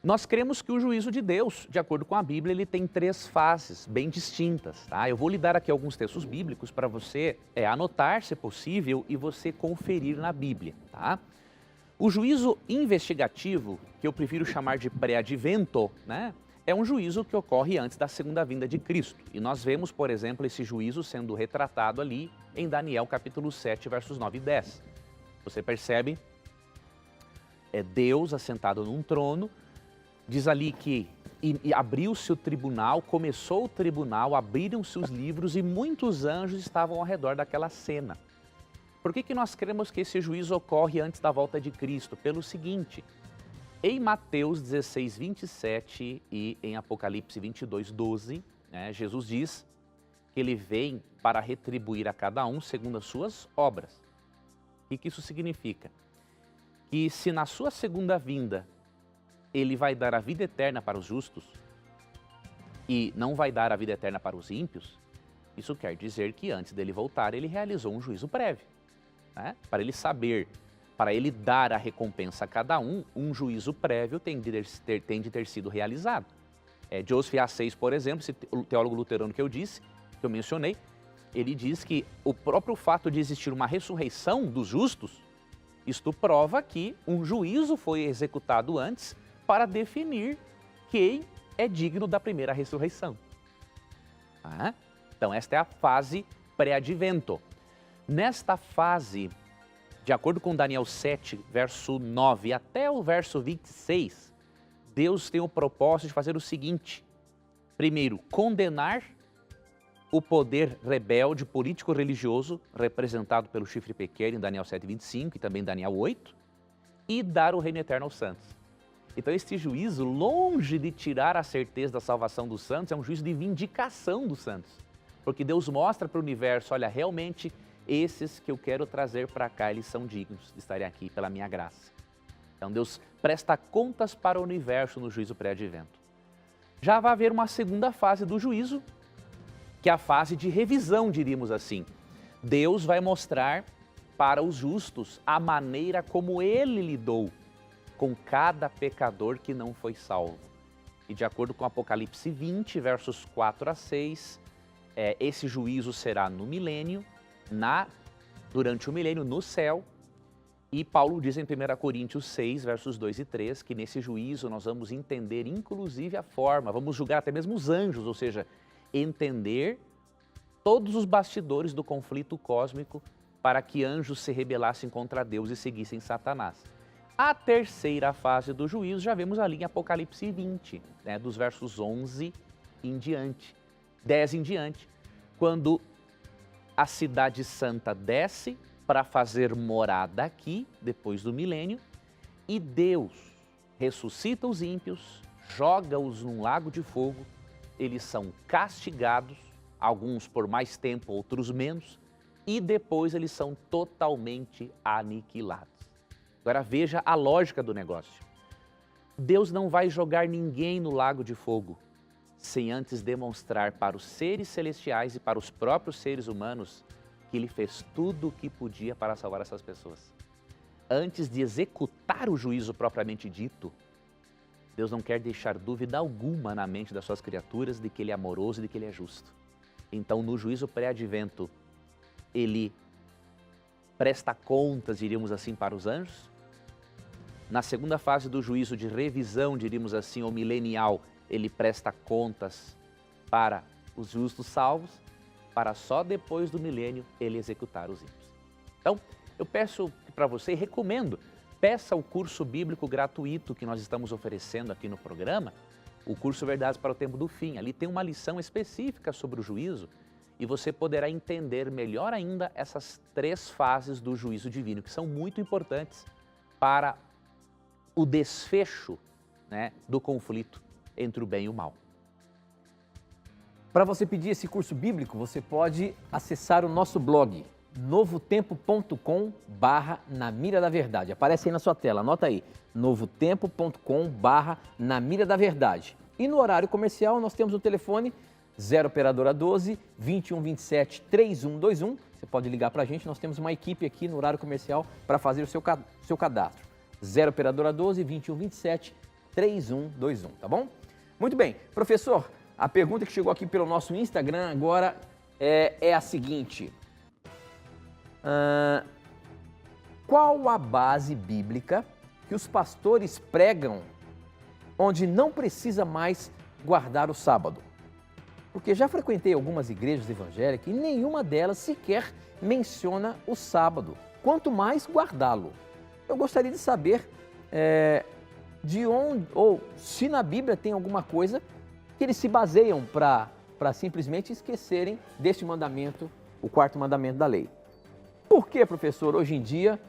[SPEAKER 2] Nós cremos que o juízo de Deus, de acordo com a Bíblia, ele tem 3 fases bem distintas. Tá? Eu vou lhe dar aqui alguns textos bíblicos para você anotar, se possível, e você conferir na Bíblia. Tá? O juízo investigativo, que eu prefiro chamar de pré-advento, né, é um juízo que ocorre antes da segunda vinda de Cristo. E nós vemos, por exemplo, esse juízo sendo retratado ali em Daniel capítulo 7, versos 9 e 10. Você percebe? É Deus assentado num trono. Diz ali que abriu-se o tribunal, começou o tribunal, abriram-se os livros e muitos anjos estavam ao redor daquela cena. Por que nós cremos que esse juízo ocorre antes da volta de Cristo? Pelo seguinte, em Mateus 16, 27 e em Apocalipse 22, 12, Jesus diz que ele vem para retribuir a cada um segundo as suas obras. O que isso significa? Que se na sua segunda vinda ele vai dar a vida eterna para os justos e não vai dar a vida eterna para os ímpios, isso quer dizer que antes dele voltar, ele realizou um juízo prévio. Para ele saber, para ele dar a recompensa a cada um juízo prévio tem de ter sido realizado. Joseph A6, por exemplo, esse teólogo luterano que eu mencionei, ele diz que o próprio fato de existir uma ressurreição dos justos, isto prova que um juízo foi executado antes para definir quem é digno da primeira ressurreição. Então esta é a fase pré-advento. Nesta fase, de acordo com Daniel 7, verso 9 até o verso 26, Deus tem o propósito de fazer o seguinte. Primeiro, condenar o poder rebelde político-religioso, representado pelo chifre pequeno em Daniel 7, 25 e também Daniel 8, e dar o reino eterno aos santos. Então este juízo, longe de tirar a certeza da salvação dos santos, é um juízo de vindicação dos santos. Porque Deus mostra para o universo, olha, realmente esses que eu quero trazer para cá, eles são dignos de estarem aqui pela minha graça. Então Deus presta contas para o universo no juízo pré-advento. Já vai haver uma segunda fase do juízo, que é a fase de revisão, diríamos assim. Deus vai mostrar para os justos a maneira como Ele lidou com cada pecador que não foi salvo. E de acordo com Apocalipse 20, versos 4 a 6, esse juízo será no milênio, durante o milênio no céu, e Paulo diz em 1 Coríntios 6, versos 2 e 3, que nesse juízo nós vamos entender inclusive a forma, vamos julgar até mesmo os anjos, ou seja, entender todos os bastidores do conflito cósmico para que anjos se rebelassem contra Deus e seguissem Satanás. A terceira fase do juízo já vemos ali em Apocalipse 20, dos versos 11 em diante, 10 em diante, quando a cidade santa desce para fazer morada aqui, depois do milênio, e Deus ressuscita os ímpios, joga-os num lago de fogo, eles são castigados, alguns por mais tempo, outros menos, e depois eles são totalmente aniquilados. Agora veja a lógica do negócio. Deus não vai jogar ninguém no lago de fogo sem antes demonstrar para os seres celestiais e para os próprios seres humanos que Ele fez tudo o que podia para salvar essas pessoas. Antes de executar o juízo propriamente dito, Deus não quer deixar dúvida alguma na mente das suas criaturas de que Ele é amoroso e de que Ele é justo. Então, no juízo pré-advento, Ele presta contas, diríamos assim, para os anjos. Na segunda fase do juízo de revisão, diríamos assim, ou milenial, Ele presta contas para os justos salvos, para só depois do milênio Ele executar os ímpios. Então, eu peço para você e recomendo, peça o curso bíblico gratuito que nós estamos oferecendo aqui no programa, o curso Verdades para o Tempo do Fim. Ali tem uma lição específica sobre o juízo e você poderá entender melhor ainda essas 3 fases do juízo divino, que são muito importantes para o desfecho, né, do conflito entre o bem e o mal.
[SPEAKER 1] Para você pedir esse curso bíblico, você pode acessar o nosso blog, novotempo.com/Na Mira da Verdade. Aparece aí na sua tela, anota aí, novotempo.com/Na Mira da Verdade. E no horário comercial nós temos o telefone 0 operadora 12 2127 3121. Você pode ligar para a gente, nós temos uma equipe aqui no horário comercial para fazer o seu cadastro. 0 operadora 12 2127 3121, tá bom? Muito bem, professor, a pergunta que chegou aqui pelo nosso Instagram agora é a seguinte: qual a base bíblica que os pastores pregam onde não precisa mais guardar o sábado? Porque já frequentei algumas igrejas evangélicas e nenhuma delas sequer menciona o sábado, quanto mais guardá-lo. Eu gostaria de saber de onde, ou se na Bíblia tem alguma coisa que eles se baseiam para simplesmente esquecerem deste mandamento, o 4º mandamento da lei. Por que, professor, hoje em dia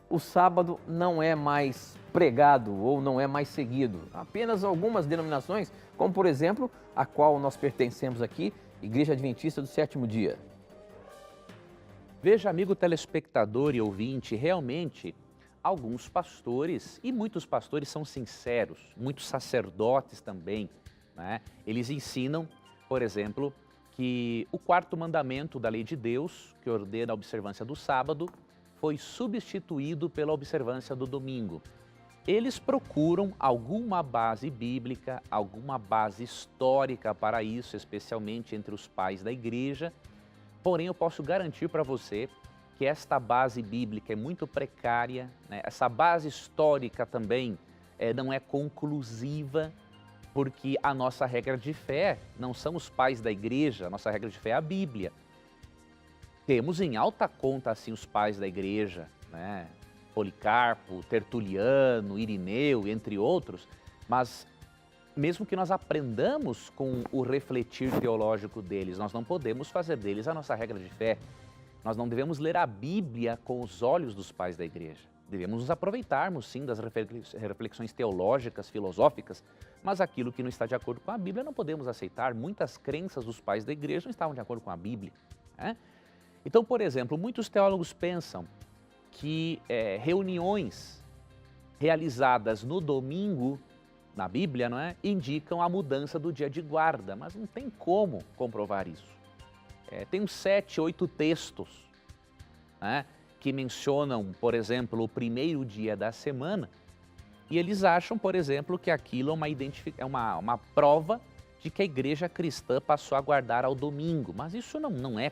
[SPEAKER 1] o sábado não é mais pregado ou não é mais seguido? Apenas algumas denominações, como por exemplo, a qual nós pertencemos aqui, Igreja Adventista do Sétimo Dia.
[SPEAKER 2] Veja, amigo telespectador e ouvinte, realmente alguns pastores, e muitos pastores são sinceros, muitos sacerdotes também, né? Eles ensinam, por exemplo, que o 4º mandamento da lei de Deus, que ordena a observância do sábado, foi substituído pela observância do domingo. Eles procuram alguma base bíblica, alguma base histórica para isso, especialmente entre os pais da igreja. Porém, eu posso garantir para você que esta base bíblica é muito precária, né? Essa base histórica também não é conclusiva, porque a nossa regra de fé não são os pais da igreja, a nossa regra de fé é a Bíblia. Temos em alta conta, assim, os pais da igreja, né? Policarpo, Tertuliano, Irineu, entre outros, mas mesmo que nós aprendamos com o refletir teológico deles, nós não podemos fazer deles a nossa regra de fé. Nós não devemos ler a Bíblia com os olhos dos pais da igreja. Devemos nos aproveitarmos, sim, das reflexões teológicas, filosóficas, mas aquilo que não está de acordo com a Bíblia não podemos aceitar. Muitas crenças dos pais da igreja não estavam de acordo com a Bíblia, né? Então, por exemplo, muitos teólogos pensam que reuniões realizadas no domingo, na Bíblia, não é, indicam a mudança do dia de guarda, mas não tem como comprovar isso. Tem uns 7, 8 textos, né, que mencionam, por exemplo, o primeiro dia da semana, e eles acham, por exemplo, que aquilo é uma prova de que a igreja cristã passou a guardar ao domingo, mas isso não é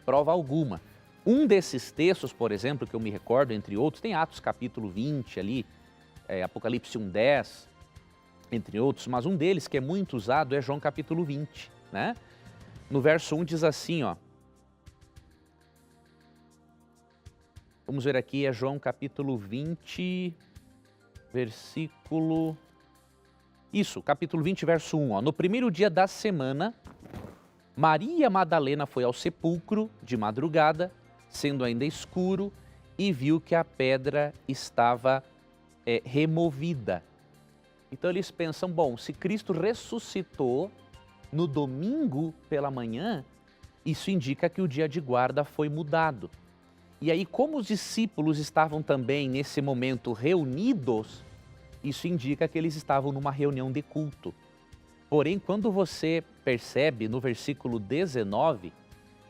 [SPEAKER 2] prova alguma. Um desses textos, por exemplo, que eu me recordo, entre outros, tem Atos capítulo 20 ali, Apocalipse 1:10, entre outros, mas um deles que é muito usado é João capítulo 20, né? No verso 1 diz assim, ó. Vamos ver aqui, é João capítulo 20, versículo... Isso, capítulo 20, verso 1, ó. No primeiro dia da semana, Maria Madalena foi ao sepulcro de madrugada, sendo ainda escuro, e viu que a pedra estava removida. Então eles pensam, bom, se Cristo ressuscitou no domingo pela manhã, isso indica que o dia de guarda foi mudado. E aí, como os discípulos estavam também nesse momento reunidos, isso indica que eles estavam numa reunião de culto. Porém, quando você percebe no versículo 19,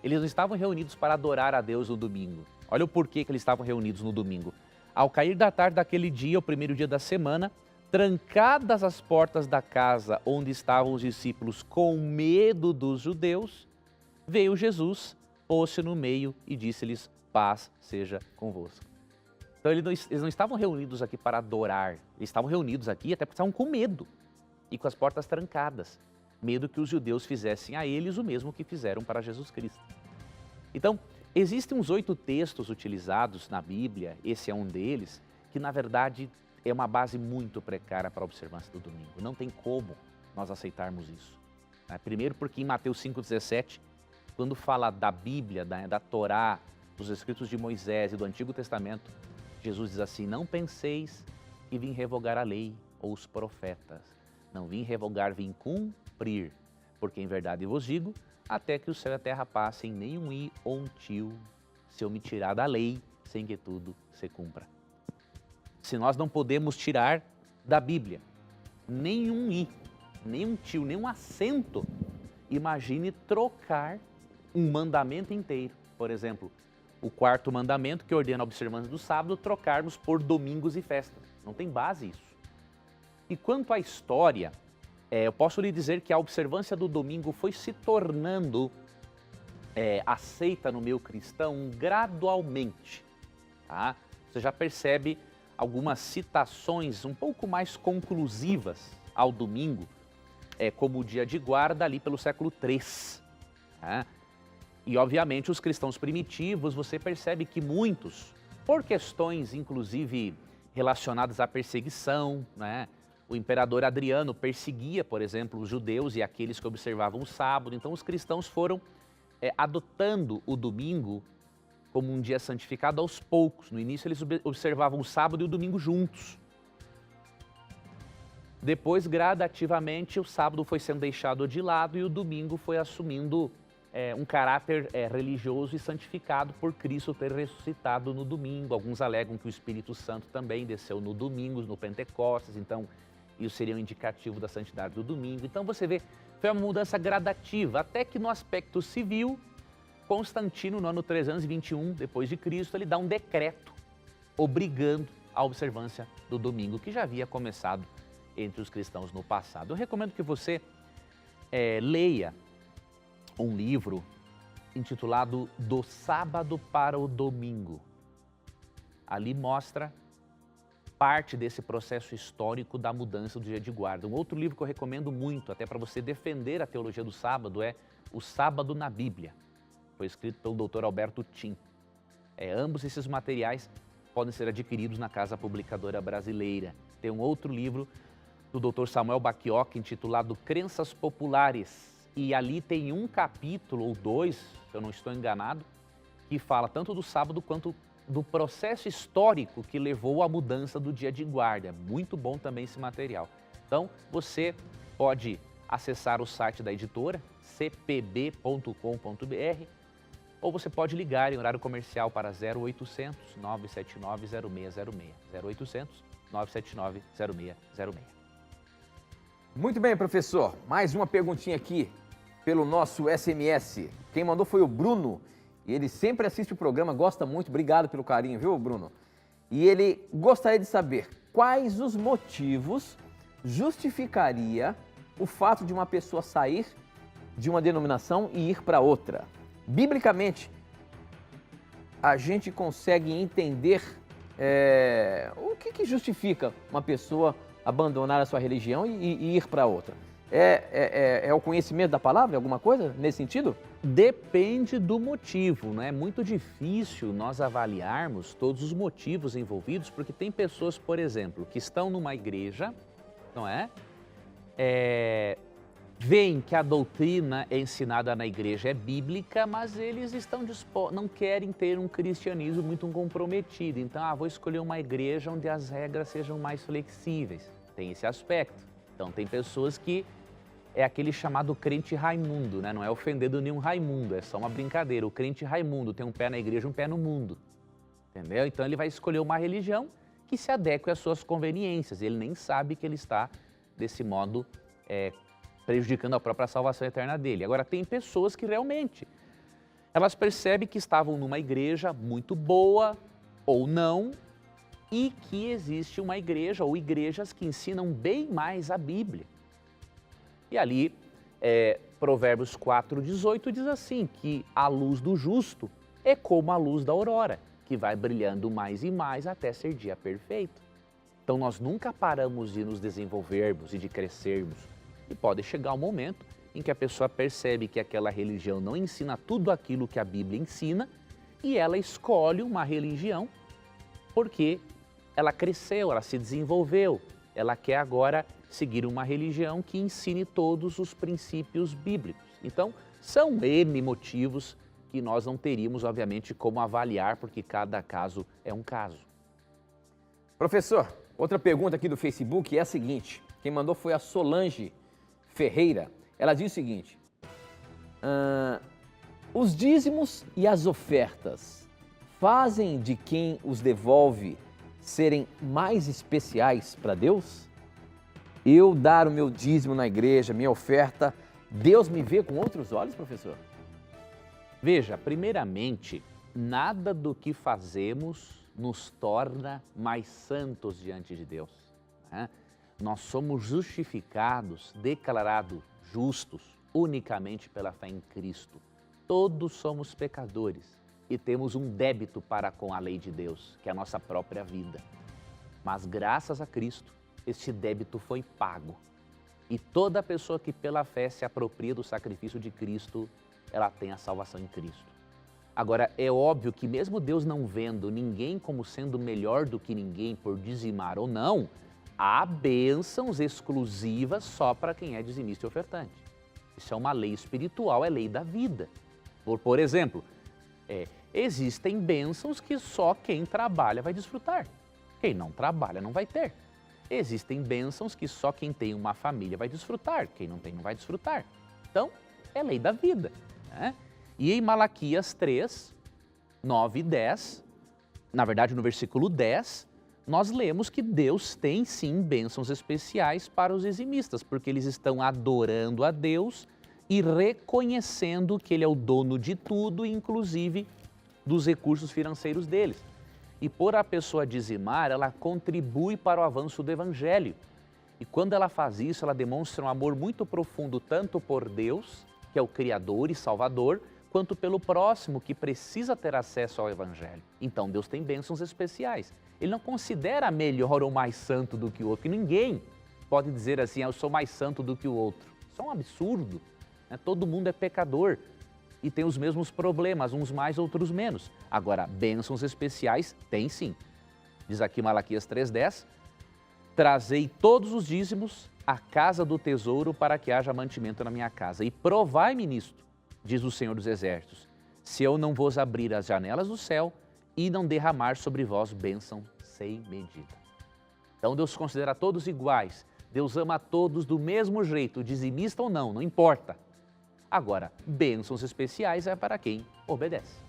[SPEAKER 2] eles não estavam reunidos para adorar a Deus no domingo. Olha o porquê que eles estavam reunidos no domingo. Ao cair da tarde daquele dia, o primeiro dia da semana, trancadas as portas da casa onde estavam os discípulos com medo dos judeus, veio Jesus, pôs-se no meio e disse-lhes: paz seja convosco. Então eles não estavam reunidos aqui para adorar, eles estavam reunidos aqui até porque estavam com medo e com as portas trancadas. Medo que os judeus fizessem a eles o mesmo que fizeram para Jesus Cristo. Então, existem uns 8 textos utilizados na Bíblia, esse é um deles, que na verdade é uma base muito precária para a observância do domingo. Não tem como nós aceitarmos isso. Primeiro porque em Mateus 5,17, quando fala da Bíblia, da Torá, dos escritos de Moisés e do Antigo Testamento, Jesus diz assim: não penseis que vim revogar a lei ou os profetas. Não vim revogar, vim cumprir. Porque em verdade vos digo, até que o céu e a terra passem, nenhum i ou um tio se eu me tirar da lei, sem que tudo se cumpra. Se nós não podemos tirar da Bíblia nenhum i, nenhum tio, nenhum acento, imagine trocar um mandamento inteiro. Por exemplo, o 4º mandamento que ordena a observância do sábado, trocarmos por domingos e festas. Não tem base isso. E quanto à história, eu posso lhe dizer que a observância do domingo foi se tornando aceita no meio cristão gradualmente. Tá? Você já percebe algumas citações um pouco mais conclusivas ao domingo, como o dia de guarda ali pelo século III. Tá? E obviamente os cristãos primitivos, você percebe que muitos, por questões inclusive relacionadas à perseguição, né? O imperador Adriano perseguia, por exemplo, os judeus e aqueles que observavam o sábado. Então os cristãos foram adotando o domingo como um dia santificado aos poucos. No início eles observavam o sábado e o domingo juntos. Depois, gradativamente, o sábado foi sendo deixado de lado e o domingo foi assumindo um caráter religioso e santificado por Cristo ter ressuscitado no domingo. Alguns alegam que o Espírito Santo também desceu no domingo, no Pentecostes, então isso seria um indicativo da santidade do domingo. Então você vê, foi uma mudança gradativa, até que no aspecto civil, Constantino, no ano 321 depois de Cristo, ele dá um decreto obrigando a observância do domingo, que já havia começado entre os cristãos no passado. Eu recomendo que você leia um livro intitulado Do Sábado para o Domingo. Ali mostra parte desse processo histórico da mudança do dia de guarda. Um outro livro que eu recomendo muito, até para você defender a teologia do sábado, é O Sábado na Bíblia. Foi escrito pelo Dr. Alberto Tim. Ambos esses materiais podem ser adquiridos na Casa Publicadora Brasileira. Tem um outro livro do Dr. Samuel Bacchiocchi intitulado Crenças Populares. E ali tem um capítulo ou 2, se eu não estou enganado, que fala tanto do sábado quanto do processo histórico que levou à mudança do dia de guarda. Muito bom também esse material. Então, você pode acessar o site da editora, cpb.com.br, ou você pode ligar em horário comercial para 0800 979 0606. 0800 979 0606.
[SPEAKER 1] Muito bem, professor. Mais uma perguntinha aqui pelo nosso SMS. Quem mandou foi o Bruno. E ele sempre assiste o programa, gosta muito. Obrigado pelo carinho, viu, Bruno? E ele gostaria de saber quais os motivos justificaria o fato de uma pessoa sair de uma denominação e ir para outra. Biblicamente, a gente consegue entender o que justifica uma pessoa abandonar a sua religião e ir para outra. É o conhecimento da palavra, alguma coisa nesse sentido?
[SPEAKER 2] Depende do motivo, não é muito difícil nós avaliarmos todos os motivos envolvidos, porque tem pessoas, por exemplo, que estão numa igreja, não é? Veem que a doutrina ensinada na igreja é bíblica, mas eles não querem ter um cristianismo muito comprometido. Então, vou escolher uma igreja onde as regras sejam mais flexíveis. Tem esse aspecto. Então, tem pessoas que é aquele chamado crente Raimundo, né? Não é ofendendo nenhum Raimundo, é só uma brincadeira. O crente Raimundo tem um pé na igreja e um pé no mundo, entendeu? Então ele vai escolher uma religião que se adeque às suas conveniências. Ele nem sabe que ele está, desse modo, prejudicando a própria salvação eterna dele. Agora, tem pessoas que realmente, elas percebem que estavam numa igreja muito boa ou não, e que existe uma igreja ou igrejas que ensinam bem mais a Bíblia. E ali, Provérbios 4,18 diz assim, que a luz do justo é como a luz da aurora, que vai brilhando mais e mais até ser dia perfeito. Então nós nunca paramos de nos desenvolvermos e de crescermos. E pode chegar um momento em que a pessoa percebe que aquela religião não ensina tudo aquilo que a Bíblia ensina e ela escolhe uma religião porque ela cresceu, ela se desenvolveu, ela quer agora seguir uma religião que ensine todos os princípios bíblicos. Então, são N motivos que nós não teríamos, obviamente, como avaliar, porque cada caso é um caso.
[SPEAKER 1] Professor, outra pergunta aqui do Facebook é a seguinte, quem mandou foi a Solange Ferreira. Ela diz o seguinte, os dízimos e as ofertas fazem de quem os devolve serem mais especiais para Deus? Eu dar o meu dízimo na igreja, minha oferta, Deus me vê com outros olhos, professor?
[SPEAKER 2] Veja, primeiramente, nada do que fazemos nos torna mais santos diante de Deus, né? Nós somos justificados, declarados justos, unicamente pela fé em Cristo. Todos somos pecadores e temos um débito para com a lei de Deus, que é a nossa própria vida. Mas graças a Cristo, este débito foi pago. E toda pessoa que pela fé se apropria do sacrifício de Cristo, ela tem a salvação em Cristo. Agora, é óbvio que mesmo Deus não vendo ninguém como sendo melhor do que ninguém por dizimar ou não, há bênçãos exclusivas só para quem é dizimista e ofertante. Isso é uma lei espiritual, é lei da vida. Por exemplo, existem bênçãos que só quem trabalha vai desfrutar. Quem não trabalha não vai ter. Existem bênçãos que só quem tem uma família vai desfrutar. Quem não tem não vai desfrutar. Então, é lei da vida, né? E em Malaquias 3, 9 e 10, na verdade no versículo 10, nós lemos que Deus tem sim bênçãos especiais para os dizimistas, porque eles estão adorando a Deus e reconhecendo que Ele é o dono de tudo, inclusive dos recursos financeiros deles. E por a pessoa dizimar, ela contribui para o avanço do Evangelho. E quando ela faz isso, ela demonstra um amor muito profundo tanto por Deus, que é o Criador e Salvador, quanto pelo próximo, que precisa ter acesso ao Evangelho. Então Deus tem bênçãos especiais. Ele não considera melhor ou mais santo do que o outro, que ninguém pode dizer assim, eu sou mais santo do que o outro. Isso é um absurdo, né? Todo mundo é pecador e tem os mesmos problemas, uns mais, outros menos. Agora, bênçãos especiais tem sim. Diz aqui Malaquias 3,10, trazei todos os dízimos à casa do tesouro para que haja mantimento na minha casa. E provai-me nisto, diz o Senhor dos Exércitos, se eu não vos abrir as janelas do céu e não derramar sobre vós bênção sem medida. Então Deus considera todos iguais, Deus ama a todos do mesmo jeito, dizimista ou não, não importa. Agora, bênçãos especiais é para quem obedece.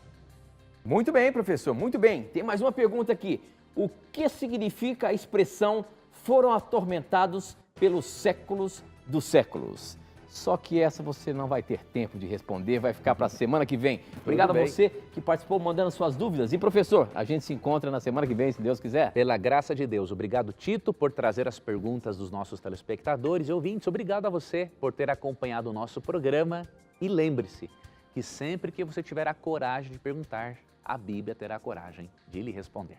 [SPEAKER 1] Muito bem, professor, muito bem. Tem mais uma pergunta aqui. O que significa a expressão foram atormentados pelos séculos dos séculos? Só que essa você não vai ter tempo de responder, vai ficar para a semana que vem. Obrigado a você que participou mandando suas dúvidas. E professor, a gente se encontra na semana que vem, se Deus quiser.
[SPEAKER 2] Pela graça de Deus. Obrigado, Tito, por trazer as perguntas dos nossos telespectadores e ouvintes. Obrigado a você por ter acompanhado o nosso programa. E lembre-se que sempre que você tiver a coragem de perguntar, a Bíblia terá a coragem de lhe responder.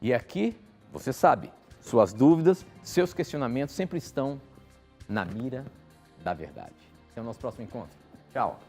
[SPEAKER 1] E aqui, você sabe, suas dúvidas, seus questionamentos sempre estão na mira da verdade. Até o nosso próximo encontro. Tchau.